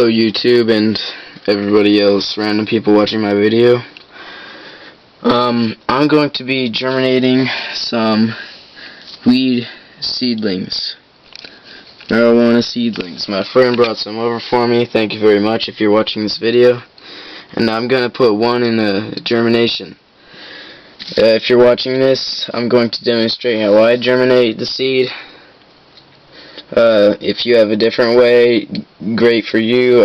Hello YouTube and everybody else, random people watching my video. I'm going to be germinating some weed seedlings, marijuana seedlings. My friend brought some over for me. Thank you very much if you're watching this video. And I'm going to put one in a germination. If you're watching this, I'm going to demonstrate how I germinate the seed. If you have a different way, great for you.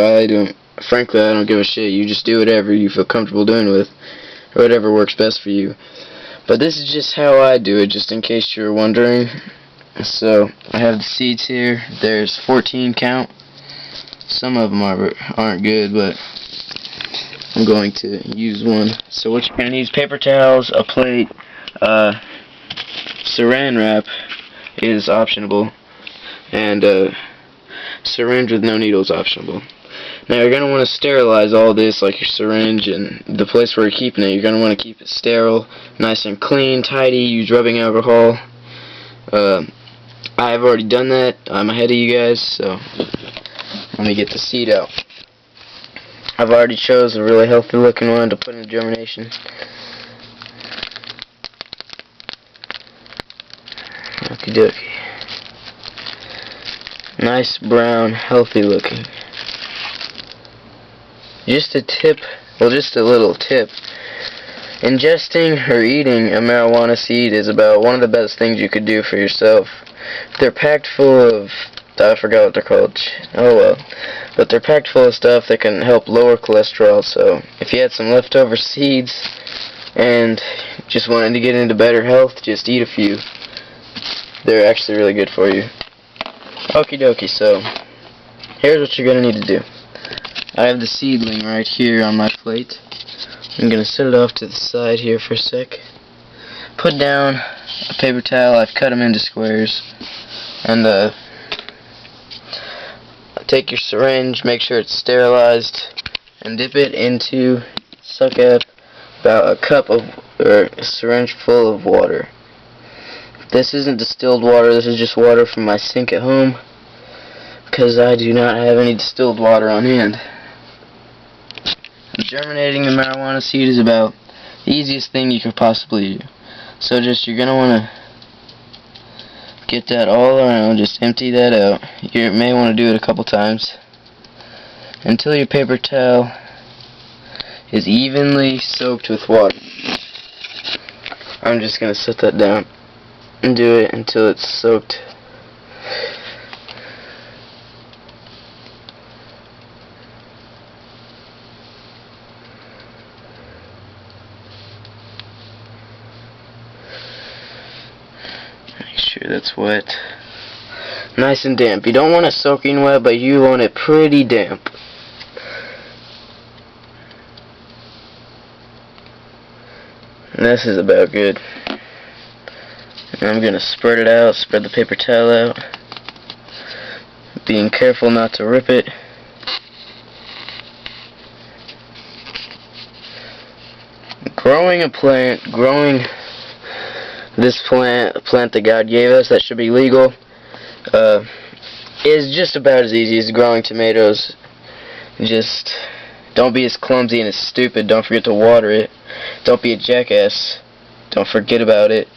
Frankly, I don't give a shit. You just do whatever you feel comfortable doing with, or whatever works best for you. But this is just how I do it, just in case you're wondering. So, I have the seeds here. There's 14 count. Some of them aren't good, but I'm going to use one. So what you're going to need is paper towels, a plate, saran wrap is optional, and a syringe with no needles optional. Now you're going to want to sterilize all this, like your syringe and the place where you're keeping it. You're going to want to keep it sterile, nice and clean, tidy. Use rubbing alcohol. I've already done that. I'm ahead of you guys, so let me get the seed out. I've already chose a really healthy looking one to put in germination. Okie dokie. Nice brown, healthy looking. Just a little tip. Ingesting or eating a marijuana seed is about one of the best things you could do for yourself. They're packed full of, I forgot what they're called. Oh well. But they're packed full of stuff that can help lower cholesterol. So if you had some leftover seeds and just wanted to get into better health, just eat a few. They're actually really good for you. Okie dokie, so here's what you're going to need to do. I have the seedling right here on my plate. I'm going to set it off to the side here for a sec. Put down a paper towel. I've cut them into squares. And take your syringe, make sure it's sterilized, and dip it into, suck up about a cup of, or a syringe full of water. This isn't distilled water, this is just water from my sink at home, because I do not have any distilled water on hand. Germinating the marijuana seed is about the easiest thing you could possibly do. So you're going to want to get that all around, just empty that out. You may want to do it a couple times until your paper towel is evenly soaked with water. I'm just going to set that down and do it until it's soaked. Make sure that's wet. Nice and damp. You don't want it soaking wet, but you want it pretty damp. And this is about good. I'm going to spread it out, spread the paper towel out, being careful not to rip it. Growing this plant, a plant that God gave us that should be legal, is just about as easy as growing tomatoes. Just don't be as clumsy and as stupid. Don't forget to water it. Don't be a jackass. Don't forget about it.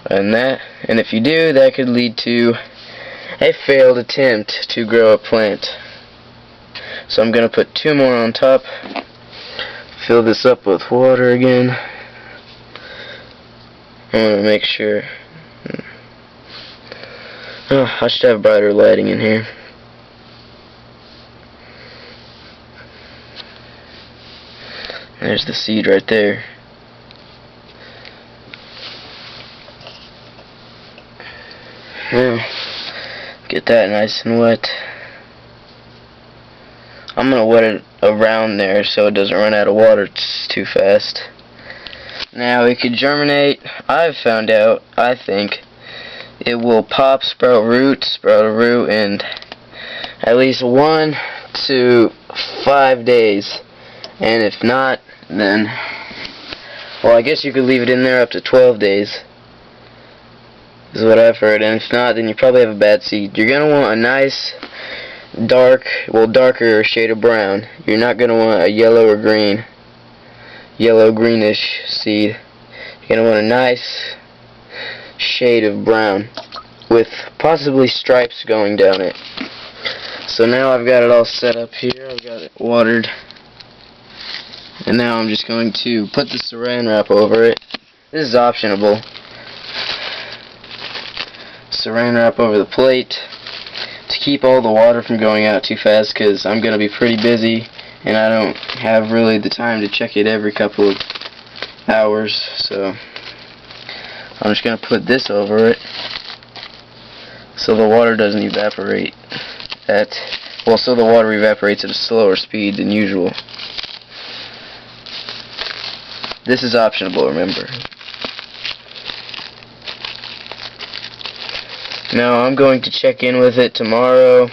And if you do, that could lead to a failed attempt to grow a plant. So I'm going to put 2 more on top. Fill this up with water again. I want to make sure. Oh, I should have brighter lighting in here. There's the seed right there. Now, get that nice and wet. I'm going to wet it around there so it doesn't run out of water too fast. Now it could germinate. I've found out, I think, it will sprout a root in at least 1 to 5 days. And if not, then, well, I guess you could leave it in there up to 12 days. Is what I've heard. And if not, then you probably have a bad seed. You're going to want a nice darker shade of brown. You're not going to want a yellow or green, yellow-greenish seed. You're going to want a nice shade of brown with possibly stripes going down it. So now I've got it all set up here. I've got it watered. And now I'm just going to put the saran wrap over it. This is optional. Saran wrap over the plate to keep all the water from going out too fast, because I'm going to be pretty busy and I don't have really the time to check it every couple of hours. So I'm just going to put this over it so the water doesn't evaporate so the water evaporates at a slower speed than usual. This is optional, remember. Now I'm going to check in with it tomorrow,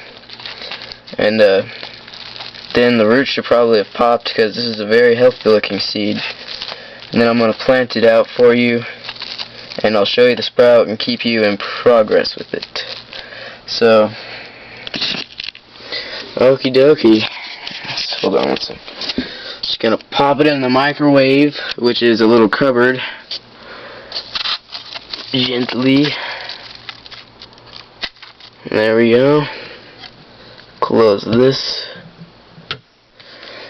and then the roots should probably have popped, because this is a very healthy looking seed. And then I'm going to plant it out for you, and I'll show you the sprout and keep you in progress with it. So, okie dokie. Hold on one second. Just gonna pop it in the microwave, which is a little cupboard. Gently. There we go. Close this.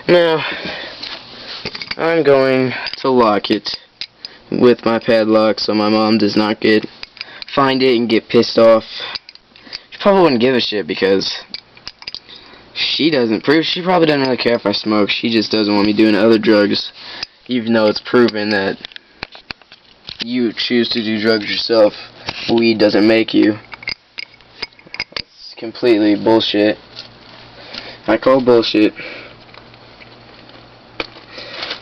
Now, I'm going to lock it with my padlock so my mom does not find it and get pissed off. She probably wouldn't give a shit, because she probably doesn't really care if I smoke. She just doesn't want me doing other drugs, even though it's proven that you choose to do drugs yourself. Weed doesn't make you. It's completely bullshit. I call bullshit.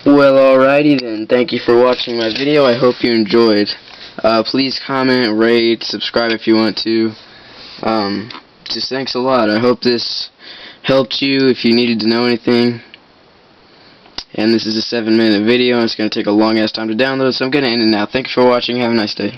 Well, alrighty then. Thank you for watching my video. I hope you enjoyed. Please comment, rate, subscribe if you want to. Just thanks a lot. I hope this helped you if you needed to know anything. And this is a 7-minute video, and it's going to take a long ass time to download, so I'm going to end it now. Thank you for watching. Have a nice day.